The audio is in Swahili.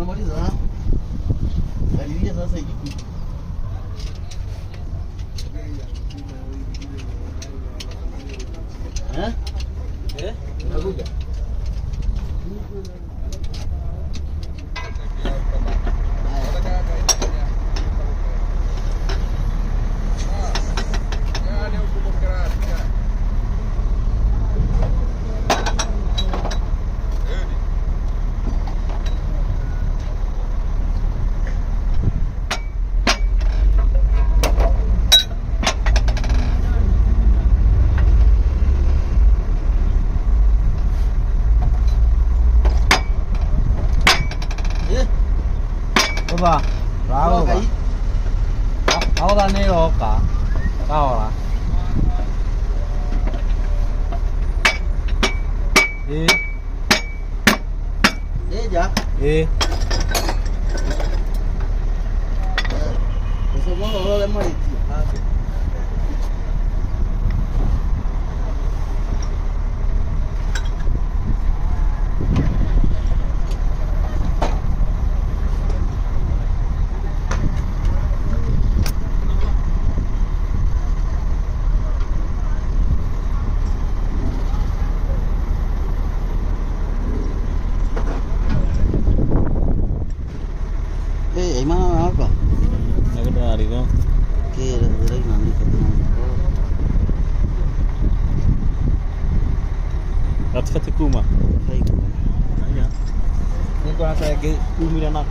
Unamaliza? Kadiria sasa hiki. Nakuja. Ba, bravo ba. Ako ba nilo ka? Tao la. Ja. Eso bueno lo de Mariti. Mana apa? Nak dari kau. Kira dari nanti ketemu. Kat kuma. Hai kuma. Iya. Ini kau nak saya ke 2 miliar nak.